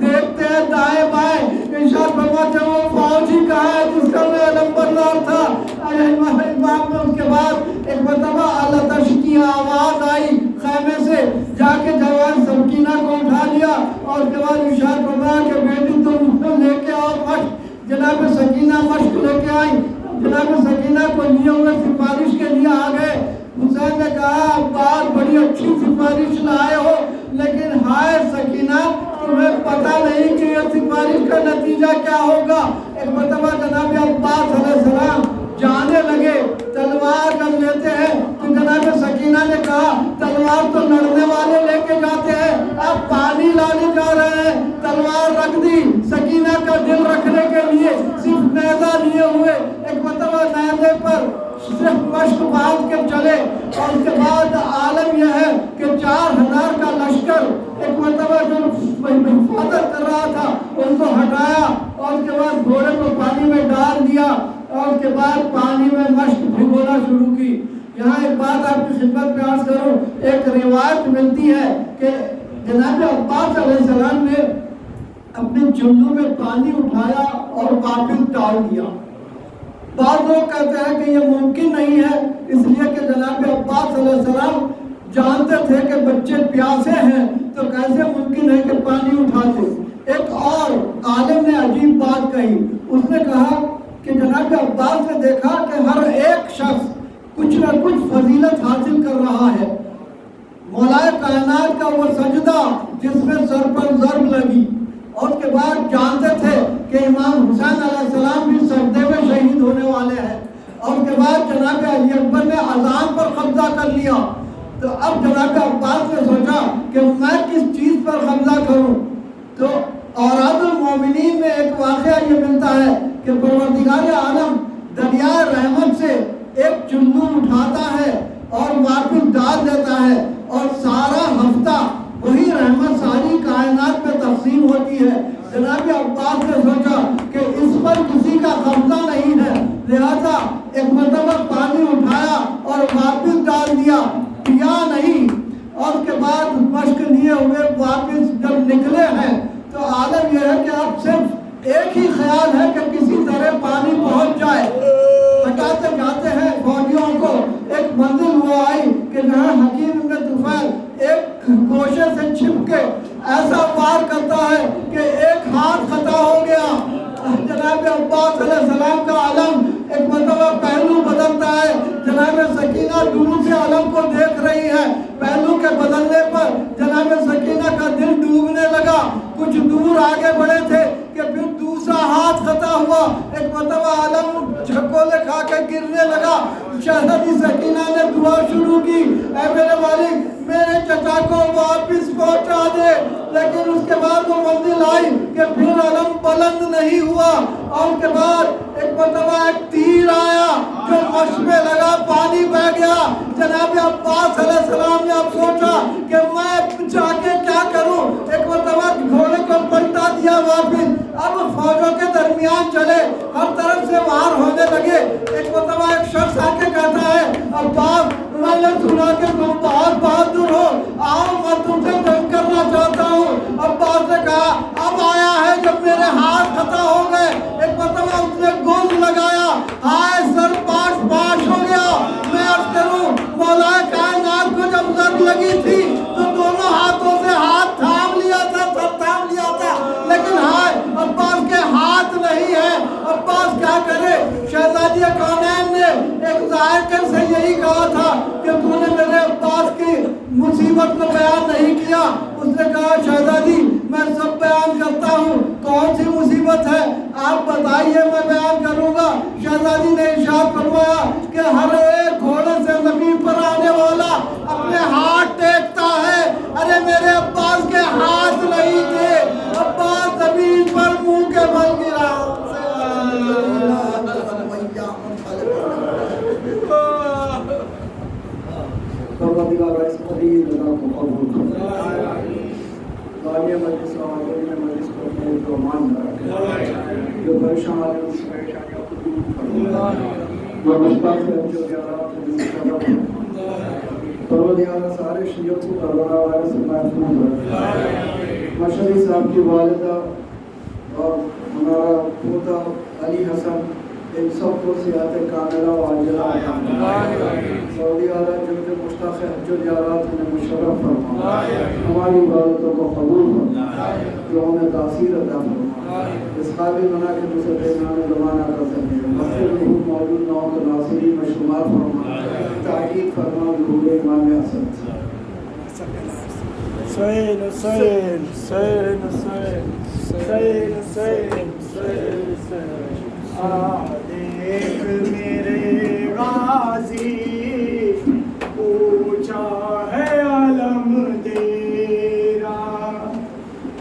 دیکھتے ہیں دائیں بائیں، ارشاد فرماتے ہیں وہ فوج ہی کہاں ہے جس کا میں علمبردار تھا۔ امام نے اس کے بعد ایک مرتبہ آلتش کی آواز آئی خیمے سے، جا کے جوان سکینہ کو اٹھا لیا اور اس کے بعد ارشاد فرمایا کہ بیٹی تم لے کے آؤ مشق۔ جناب سکینہ مشق لے کے آئی، جناب سکینہ کو لیے ہوئے سفارش کے لیے آ گئے۔ حسین نے کہا عباس بڑی اچھی سفارش لائے ہو، لیکن ہائے سکینہ تمہیں پتہ نہیں کہ یہ سفارش کا نتیجہ کیا ہوگا۔ ایک مرتبہ جناب عباس علیہ السلام جانے لگے، تلوار جب لیتے ہیں تو جناب سکینہ نے کہا تلوار تو لڑنے والے لے کے جاتے ہیں، اب پانی لانے جا رہے ہیں۔ تلوار رکھ دی، سکینہ کا دل رکھنے کے لیے صرف نیزہ لیے ہوئے ایک مرتبہ نیزے پر صرف مشق باندھ کے چلے، اور اس کے بعد عالم یہ ہے کہ 4000 کا لشکر ایک مرتبہ جو حفاظت کر رہا تھا ان کو ہٹایا، اور اس کے بعد گھوڑے کو پانی میں ڈال دیا، اور اس کے بعد پانی میں مشق بھگونا شروع کی۔ یہاں ایک بات آپ کی خدمت میں عرض کروں، ایک روایت ملتی ہے کہ جناب عباس علیہ السلام نے اپنے چلو میں پانی اٹھایا اور واپس ڈال دیا۔ بعض لوگ کہتے ہیں کہ یہ ممکن نہیں ہے، اس لیے کہ جناب عباس علیہ السلام جانتے تھے کہ بچے پیاسے ہیں، تو کیسے ممکن ہے کہ پانی اٹھاتے۔ ایک اور عالم نے عجیب بات کہی، اس نے کہا کہ جناب عباس نے دیکھا کہ ہر ایک شخص کچھ نہ کچھ فضیلت حاصل کر رہا ہے۔ مولا کائنات کا وہ سجدہ جس میں سر پر ضرب لگی، اور اس کے بعد جانتے تھے کہ امام حسین علیہ السلام بھی سجدے میں شہید ہونے والے ہیں، اور اس کے بعد جناب علی اکبر نے اذان پر قبضہ کر لیا۔ تو اب جناب عباس نے سوچا کہ میں کس چیز پر قبضہ کروں، تو اوراد المومنین میں ایک واقعہ یہ ملتا ہے کہ پروردگار عالم دریائے رحمت سے ایک چلو اٹھاتا ہے اور واپس ڈال دیتا ہے، اور سارا ہفتہ وہی رحمت ساری کائنات میں تقسیم ہوتی ہے۔ جناب عباس نے سوچا کہ اس پر کسی کا قبضہ نہیں ہے، لہذا ایک مرتبہ پانی اٹھایا اور واپس ڈال دیا، پیا نہیں، اور اس کے بعد مشق لیے ہوئے واپس جب نکلے ہیں تو عالم یہ ہے کہ اب صرف ایک ہی خیال ہے کہ کسی طرح پانی پہنچ جائے۔ ہٹاتے جاتے ہیں فوجیوں کو، ایک منزل وہ آئی کہ جہاں حکیم ابن طفیل ایک گوشے سے چھپ کے ایسا وار کرتا ہے کہ ایک ہاتھ خطا ہو گیا۔ جناب عباس علیہ السلام کا علم ایک مرتبہ پہلو بدلتا ہے، جناب سکینہ دور سے علم کو دیکھ رہی ہے، پہلو کے بدلنے پر جناب سکینہ کا دل ڈوبنے لگا۔ کچھ دور آگے بڑھے تھے کہ پھر دوسرا ہاتھ خطا ہوا، ایک مرتبہ علم جھکولے کھا کے گرنے لگا۔ شہزادی سکینہ نے دعا شروع کی، اے میرے والد میرے چچا کو واپس پہنچا دے، لیکن اس کے بعد وہ منزل آئی کہ پھر علم بلند نہیں ہوا، اور اس کے بعد ایک مرتبہ ایک تیر آیا جو مشق میں لگا، پانی بہ گیا۔ جناب عباس علیہ السلام نے اب سوچا کہ میں جا کے کیا کروں، ایک مرتبہ گھوڑے کو پلٹا دیا واپس۔ اب فوجوں کے درمیان چلے، ہر طرف سے وار ہونے لگے۔ ایک مرتبہ ایک شخص آ کے کہتا ہے عباس میں نے سنا کہ تم بہت بہادر ہو، آؤ میں تم سے جنگ کرنا چاہتا ہوں۔ عباس نے کہا اب آیا ہے جب میرے ہاتھ خطا ہو گئے۔ ایک مرتبہ اس نے گوز لگایا، ہائے سر پاش پاش ہو گیا۔ میں عرض کروں مولا کائنات کو جب ضرب لگی تھی تو دونوں ہاتھوں سے ہاتھ تھام لیا تھا، سر تھام لیا تھا، لیکن ہائے عباس کے ہاتھ نہیں ہے۔ عباس کیا کرے؟ شہزادی کونین نے ایک ذائقے سے یہی کہا تھا کہ تو نے میرے عباس کی مصیبت کو بیان نہیں کیا۔ اس نے کہا شہزادی میں سب بیان کرتا ہوں، کون سی مصیبت ہے آپ بتائیے میں بیان کروں گا۔ شہزادی نے ارشاد فرمایا کہ ہر ایک گھوڑے سے زمین پر آنے والا اپنے ہاتھ ٹیکتا ہے، ارے میرے عباس کے ہاتھ نہیں تھے، عباس زمین پر منہ کے بل گرا۔ پروردگار اس قدیر رضا کو قبول مجلس و حاضرین مجلس کو اپنے حفظ و امان میں رکھے، جو پریشان ہے اس پریشانیوں کو دور فرما، جو مشتاق ہے جو زیارات ہے جن شرف پروردگار سارے شیعوں کو کرونا وائرس سے محفوظ رکھے۔ مشہدی صاحب کی والدہ اور ہمارا پوتا علی حسن، ان سب کو صحت کاملہ و عاجلہ سعودی عرب جو مشتاق حج و زیارات انہیں مشرف فرما، ہماری عبادتوں کو قبول فرما، جو ہمیں تاثیر عطا فرما، اس قابل بنا کے دوسرے پیمان زمانہ کر سکے، مسجد میں موجود نو تو ناصری میں شمار فرما، تاکید فرما ظہور امام حسن۔ حسین حسین حسین حسین حسین حسین حسین دیکھ میرے غازی پوچھا ہے علم تیرا،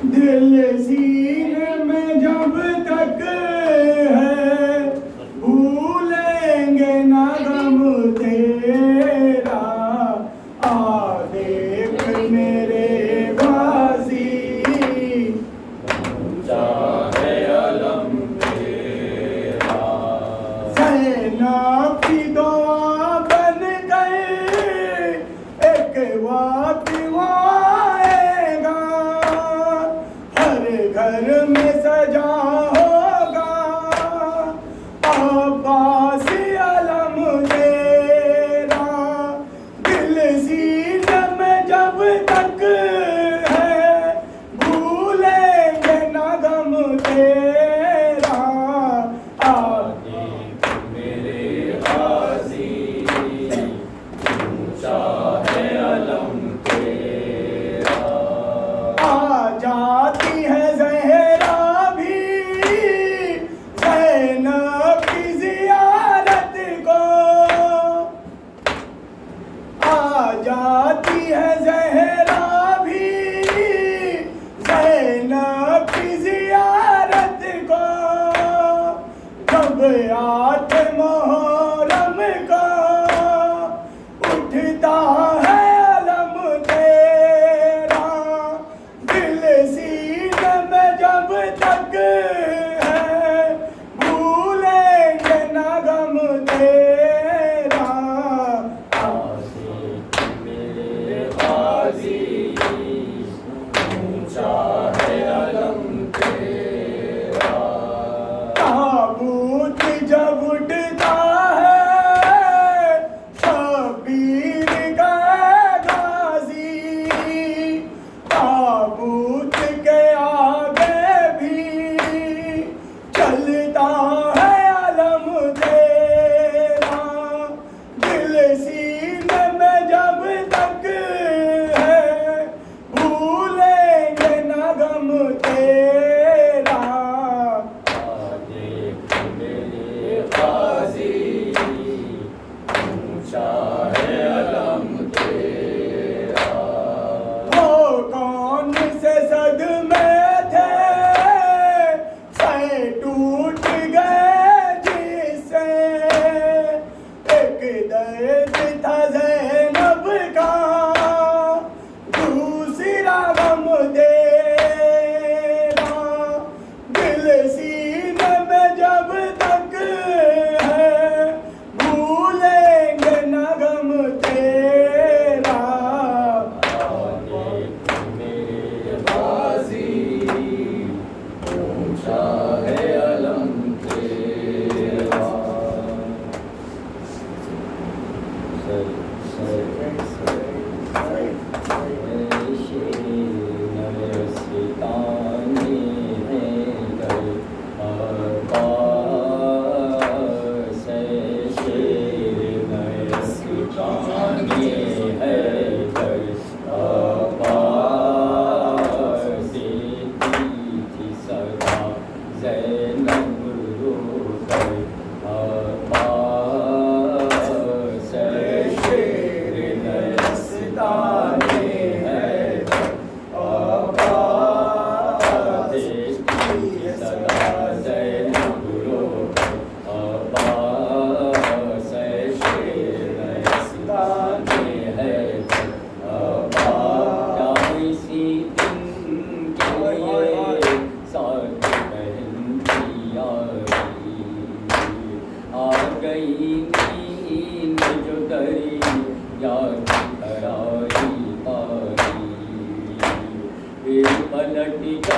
دل سینے میں جب تک ہے بھولیں گے نہ غم تیرا، دیکھ میرے غازی پوچھا ہے علم زینب کی دعا بن گئی ایک وقت آئے گا، ہر گھر میں سجا ہوگا عباسی علم تیرا، دل سینے میں جب تک ہے بھولیں گے نہ غم تیرا، جاتی ہے زہرا بھی زینب کی زیارت کو، آ جاتی ہے زہرا بھی زینب کی زیارت کو، جب آٹھ محرم کو اٹھتا ہے علم تیرا، دل سینے میں جب تک ہے بھولیں گے نہ غم تیرا، میرے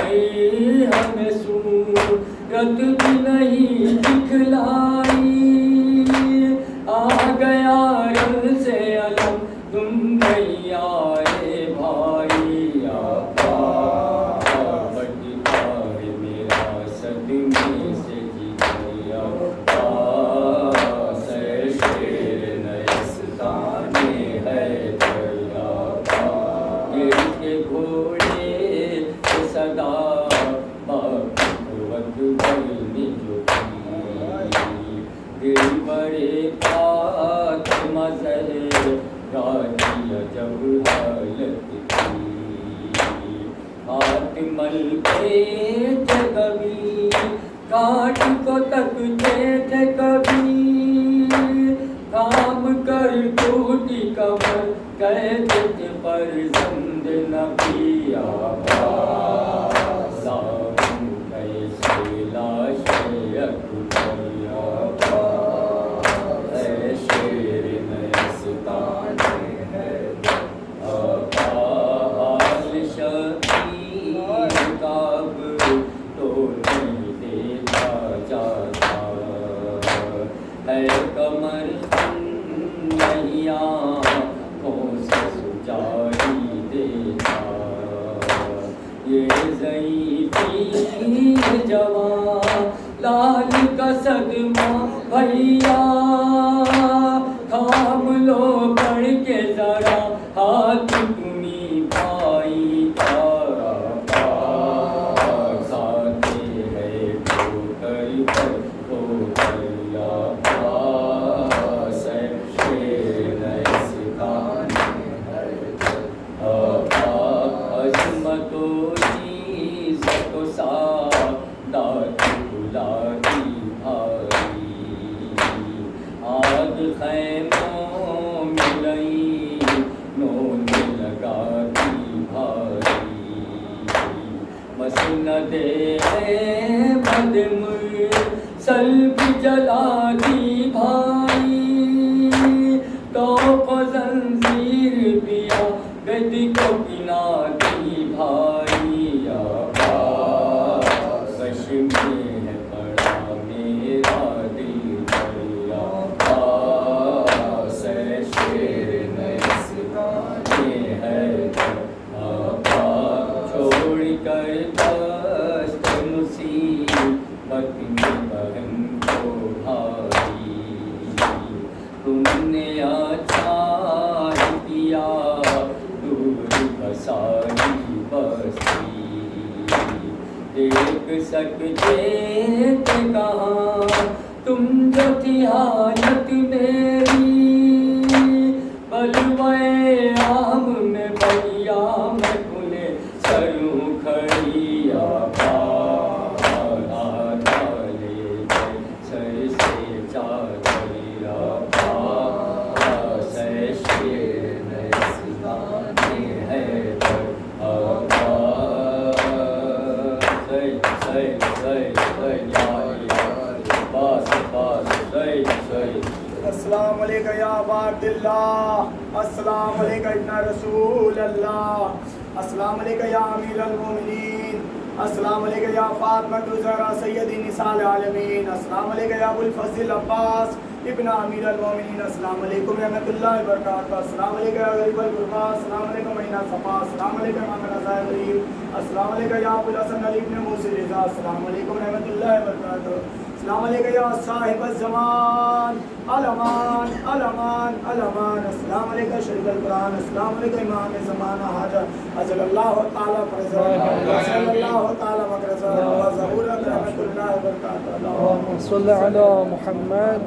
گئی ہمیں صورت بھی نہیں دکھلائی، آ گیا رنگ سے علم تم نہیں آئے بھائی، آقا بٹتا ہے میرا صدمے سے جی گیا، پاس ہے شیر نیستان ہے دریا، گر کے گھوڑے سے صدا باقوت بلنے جو کی، دل بڑے فاطمہ زہرا کی عجب حالت تھی، ہاتھ ملتے تھے کبھی کاٹ کو تکتے تھے کبھی، کام کر ٹوٹی کمر کہتے تھے فرزند نبی، آقا ساموں کیسے لاش اکبر، آقا اے شیر نیستان ہے آقا، حال شبیر کعب تو نہیں دیکھا جاتا، ہے کمر نہیں آنکھوں سے سجائی دیتا، یہ ضعیفی جوان لال کا صدمہ بھیا، تھام لو پڑھ کے ذرا ہاتھ تمہیں بھائی تارا، ساتے ہے ٹھوکر پر ٹھوکر، پاس ہے شیر نیستان ہے آقا، عظمت و عزت و سعادت بلاتی بھاری، آگ خیموں میں رہی نون لگاتی بھاری، مسند احمد مرسل بھی جلاتی بھائی، توق و زنجیر پیا گد کو گناتی بھائی، آقا کش میں ہے پڑا میرا دل پر، آقا سے شیر نیستان ہے آقا، چھوڑ کر دست مصیبت میں بہن کو بھائی، تم نے اچھا کیا دور بساری بستی، دیکھ سکتے تھے کہاں تم جو تھی حالت میری، بلوائے عام میں بھیا میں کھلے سروں کھڑی، آقا ڈالے سر سے چادر، آقا سے شیر نیستان ہے آقا، السلام علیکم یا ابا عبداللہ، السلام علیکم ابن رسول اللہ، السلام علیکم یا امیر المومنین، السلام علیکم یا فاطمہ الزہرا سید نساء العالمین، السلام علیکم یا ابو الفضل عباس ابن امیر المومنین، السلام علیکم رحمۃ اللہ وبرکاتہ، السلام علیکم یا غریب الغربا، السلام علیکم مہینہ صفا، السلام علیکم امام رضا غریب، السلام علیکم یا ابو الحسن علی ابن موسی رضا، السلام علیکم رحمۃ اللہ وبرکاتہ، السلام علیکم یا صاحب الزمان الامان الامان الامان، السلام علیکم شریف القرآن، السلام علیکم امام زمانہ حضرت اجل اللہ تعالیٰ فرزا صلی اللہ تعالیٰ مقرزا و ظہور رحمۃ اللہ وبرکاتہ، اللهم صل على محمد